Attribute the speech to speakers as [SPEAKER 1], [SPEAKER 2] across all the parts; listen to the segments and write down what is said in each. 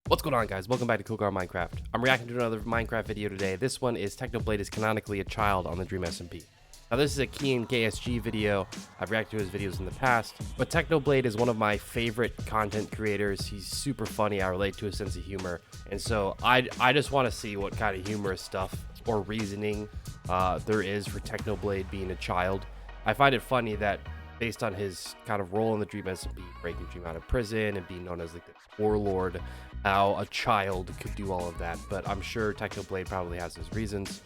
[SPEAKER 1] What's going on, guys? Welcome back to Cool Car Minecraft. I'm reacting to another Minecraft video today. This one is Technoblade is canonically a child on the Dream SMP. Now this is a KianKSG video. I've reacted to his videos in the past, but Technoblade is one of my favorite content creators. He's super funny. I relate to his sense of humor, and so I just want to see what kind of humorous stuff or reasoning there is for Technoblade being a child. I find it funny that based on his kind of role in the Dream SMP, breaking Dream out of prison and being known as like the warlord, how a child could do all of that. But I'm sure Technoblade probably has his reasons,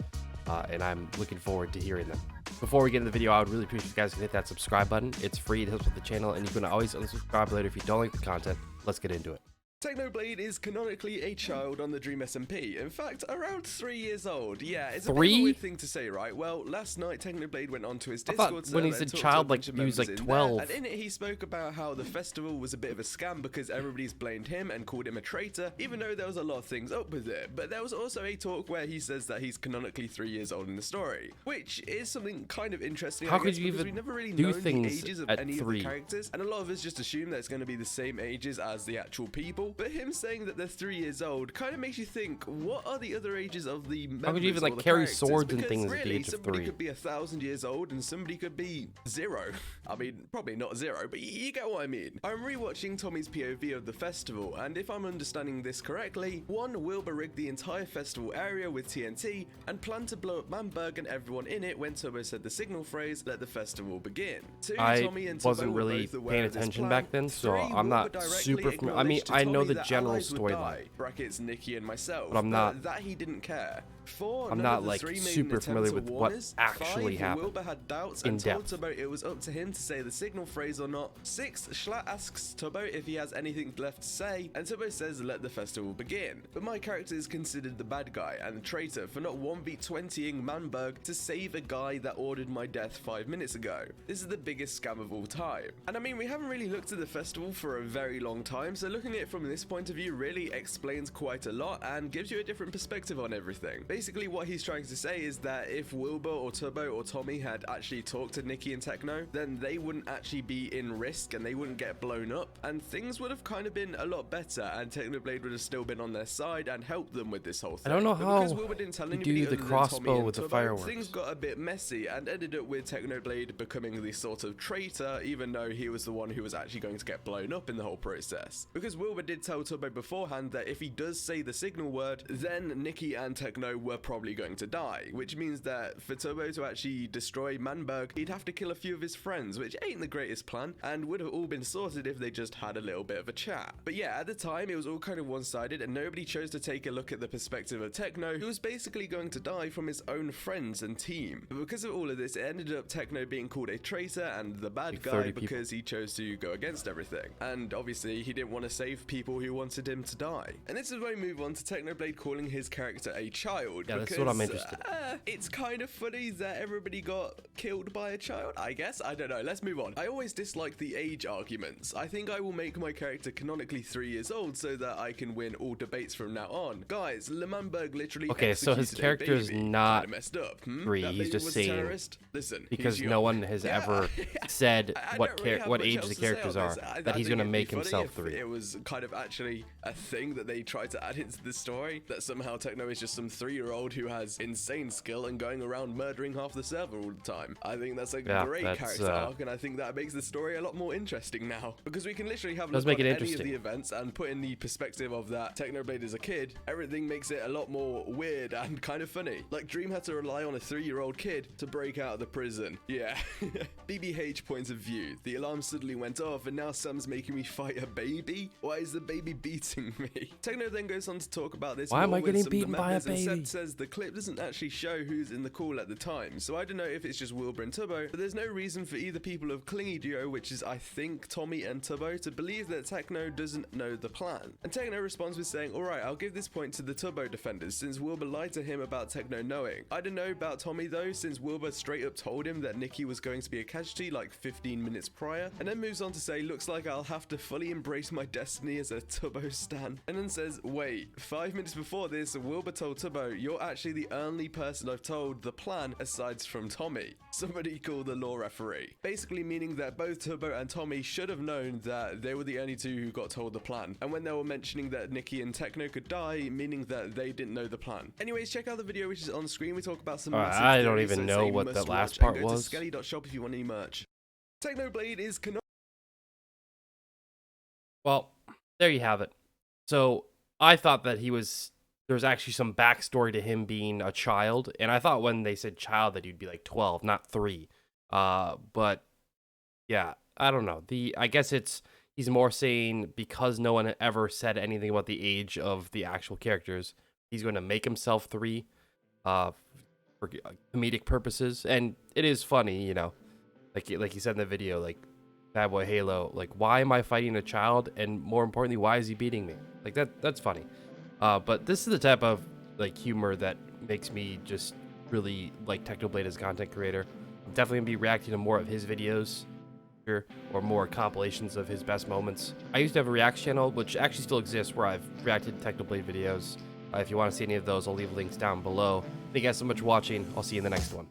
[SPEAKER 1] and I'm looking forward to hearing them. Before we get into the video, I would really appreciate if you guys can hit that subscribe button. It's free, it helps with the channel, and you can always unsubscribe later if you don't like the content. Let's get into it.
[SPEAKER 2] Technoblade is canonically a child on the Dream SMP. In fact, around 3 years old. Yeah, it's a
[SPEAKER 1] 3?
[SPEAKER 2] bit of a weird thing to say, right? Well, last night Technoblade went onto his Discord server
[SPEAKER 1] when he said child, like he was like 12.
[SPEAKER 2] And in it, he spoke about how the festival was a bit of a scam because everybody's blamed him and called him a traitor, even though there was a lot of things up with it. But there was also a talk where he says that he's canonically 3 years old in the story, which is something kind of interesting.
[SPEAKER 1] How could you even
[SPEAKER 2] we never really
[SPEAKER 1] do
[SPEAKER 2] known
[SPEAKER 1] things
[SPEAKER 2] the ages of
[SPEAKER 1] at
[SPEAKER 2] any
[SPEAKER 1] 3?
[SPEAKER 2] of the characters, and a lot of us just assume that it's going to be the same ages as the actual people. But him saying that they're 3 years old kind of makes you think, what are the other ages of the members?
[SPEAKER 1] How could you even like carry swords and things at the age of 3?
[SPEAKER 2] Somebody could be 1,000 years old and somebody could be 0. I mean, probably not 0, but you get what I mean. I'm rewatching Tommy's POV of the festival, and if I'm understanding this correctly, 1, Wilbur rigged the entire festival area with TNT and planned to blow up Manberg and everyone in it when Turbo said the signal phrase, "Let the festival begin." 2, Tommy and Turbo
[SPEAKER 1] wasn't really paying attention back then, so
[SPEAKER 2] 3,
[SPEAKER 1] I'm not
[SPEAKER 2] Wilbur
[SPEAKER 1] super familiar. I mean,
[SPEAKER 2] acknowledged to
[SPEAKER 1] I know
[SPEAKER 2] Tommy
[SPEAKER 1] the
[SPEAKER 2] that
[SPEAKER 1] general
[SPEAKER 2] allies would
[SPEAKER 1] storyline.
[SPEAKER 2] die, brackets Nikki and myself,
[SPEAKER 1] But I'm not-
[SPEAKER 2] that he didn't care. 4,
[SPEAKER 1] I'm
[SPEAKER 2] none
[SPEAKER 1] not
[SPEAKER 2] of the
[SPEAKER 1] like
[SPEAKER 2] 3 made
[SPEAKER 1] super
[SPEAKER 2] an
[SPEAKER 1] familiar
[SPEAKER 2] attempt
[SPEAKER 1] with
[SPEAKER 2] to
[SPEAKER 1] what
[SPEAKER 2] warn us.
[SPEAKER 1] actually
[SPEAKER 2] 5,
[SPEAKER 1] happened
[SPEAKER 2] Wilbur had doubts
[SPEAKER 1] in
[SPEAKER 2] and told
[SPEAKER 1] depth.
[SPEAKER 2] Tubbo it was up to him to say the signal phrase or not. 6, Schlatt asks Tubbo if he has anything left to say, and Tubbo says let the festival begin. But my character is considered the bad guy and the traitor for not 1v20ing Manberg to save a guy that ordered my death 5 minutes ago. This is the biggest scam of all time. And I mean, we haven't really looked at the festival for a very long time, so looking at it from this point of view really explains quite a lot and gives you a different perspective on everything. Basically, what he's trying to say is that if Wilbur or Turbo or Tommy had actually talked to Nikki and Techno, then they wouldn't actually be in risk and they wouldn't get blown up, and things would have kind of been a lot better, and Technoblade would have still been on their side and helped them with this whole thing.
[SPEAKER 1] I don't know
[SPEAKER 2] But
[SPEAKER 1] how
[SPEAKER 2] because Wilbur didn't tell
[SPEAKER 1] you
[SPEAKER 2] anybody
[SPEAKER 1] do
[SPEAKER 2] other
[SPEAKER 1] the
[SPEAKER 2] than
[SPEAKER 1] crossbow
[SPEAKER 2] Tommy and
[SPEAKER 1] with the
[SPEAKER 2] Turbo,
[SPEAKER 1] fireworks.
[SPEAKER 2] things got a bit messy and ended up with Technoblade becoming the sort of traitor, even though he was the one who was actually going to get blown up in the whole process. Because Wilbur did tell Turbo beforehand that if he does say the signal word, then Nikki and Techno were probably going to die, which means that for Turbo to actually destroy Manberg, he'd have to kill a few of his friends, which ain't the greatest plan, and would have all been sorted if they just had a little bit of a chat. But yeah, at the time, it was all kind of one-sided, and nobody chose to take a look at the perspective of Techno, who was basically going to die from his own friends and team. But because of all of this, it ended up Techno being called a traitor and the bad
[SPEAKER 1] Like
[SPEAKER 2] guy
[SPEAKER 1] 30
[SPEAKER 2] because he chose to go against everything. And obviously, he didn't want to save people who wanted him to die. And this is where we move on to Technoblade calling his character a child.
[SPEAKER 1] Yeah,
[SPEAKER 2] because,
[SPEAKER 1] that's what I'm interested in.
[SPEAKER 2] It's kind of funny that everybody got killed by a child, I guess. I don't know. Let's move on. I always dislike the age arguments. I think I will make my character canonically 3 years old so that I can win all debates from now on. Guys, Manberg literally
[SPEAKER 1] Okay, so his character is not
[SPEAKER 2] Kinda messed up.
[SPEAKER 1] 3.
[SPEAKER 2] That
[SPEAKER 1] He's
[SPEAKER 2] baby
[SPEAKER 1] just
[SPEAKER 2] was a
[SPEAKER 1] saying
[SPEAKER 2] terrorist? Listen,
[SPEAKER 1] because
[SPEAKER 2] he's
[SPEAKER 1] no
[SPEAKER 2] young.
[SPEAKER 1] one has ever said
[SPEAKER 2] I
[SPEAKER 1] what
[SPEAKER 2] don't really have
[SPEAKER 1] what
[SPEAKER 2] much
[SPEAKER 1] age
[SPEAKER 2] else
[SPEAKER 1] the
[SPEAKER 2] to say on
[SPEAKER 1] characters
[SPEAKER 2] this.
[SPEAKER 1] are,
[SPEAKER 2] I
[SPEAKER 1] that he's
[SPEAKER 2] think
[SPEAKER 1] gonna
[SPEAKER 2] it'd be
[SPEAKER 1] make
[SPEAKER 2] funny
[SPEAKER 1] himself
[SPEAKER 2] if
[SPEAKER 1] 3.
[SPEAKER 2] It was kind of actually a thing that they tried to add into the story, that somehow Techno is just some 3-year-old who has insane skill and going around murdering half the server all the time. I think that's a great character arc, and I think that makes the story a lot more interesting now, because we can literally have a look at any of the events and put in the perspective of that Technoblade is a kid. Everything makes it a lot more weird and kind of funny. Like Dream had to rely on a 3-year-old kid to break out of the prison. Yeah. BBH point of view. The alarm suddenly went off and now Sam's making me fight a baby? Why is the baby beating me? Techno then goes on to talk about this.
[SPEAKER 1] Why am I
[SPEAKER 2] with
[SPEAKER 1] getting
[SPEAKER 2] some of the
[SPEAKER 1] beaten by a
[SPEAKER 2] members, and
[SPEAKER 1] baby?
[SPEAKER 2] Seb says the clip doesn't actually show who's in the call at the time, so I don't know if it's just Wilbur and Tubbo, but there's no reason for either people of Clingy Duo, which is I think Tommy and Tubbo, to believe that Techno doesn't know the plan. And Techno responds with saying, alright, I'll give this point to the Tubbo defenders since Wilbur lied to him about Techno knowing. I don't know about Tommy though, since Wilbur straight up told him that Nikki was going to be a casualty like 15 minutes prior, and then moves on to say, looks like I'll have to fully embrace my destiny as is a Tubbo stan. And then says, wait, 5 minutes before this, Wilbur told Tubbo, you're actually the only person I've told the plan aside from Tommy. Somebody called the law referee. Basically meaning that both Tubbo and Tommy should have known that they were the only two who got told the plan. And when they were mentioning that Nikki and Techno could die, meaning that they didn't know the plan. Anyways, check out the video which is on screen. We talk about some massive
[SPEAKER 1] I don't
[SPEAKER 2] theories,
[SPEAKER 1] even
[SPEAKER 2] so
[SPEAKER 1] know
[SPEAKER 2] you
[SPEAKER 1] what
[SPEAKER 2] must
[SPEAKER 1] that last
[SPEAKER 2] watch,
[SPEAKER 1] part
[SPEAKER 2] and go
[SPEAKER 1] was.
[SPEAKER 2] to skelly.shop if you want any merch. Technoblade is
[SPEAKER 1] Well, there you have it. So I thought that there was actually some backstory to him being a child, and I thought when they said child that he'd be like 12, not 3. But yeah, I don't know. I guess he's more saying because no one ever said anything about the age of the actual characters, he's going to make himself 3, for comedic purposes, and it is funny, you know, like you said in the video, like Bad Boy Halo, like why am I fighting a child, and more importantly, why is he beating me? Like that's funny. But this is the type of like humor that makes me just really like Technoblade as a content creator. I'm definitely gonna be reacting to more of his videos here, or more compilations of his best moments. I used to have a reaction channel, which actually still exists, where I've reacted to Technoblade videos. If you want to see any of those, I'll leave links down below. Thank you guys so much for watching. I'll see you in the next one.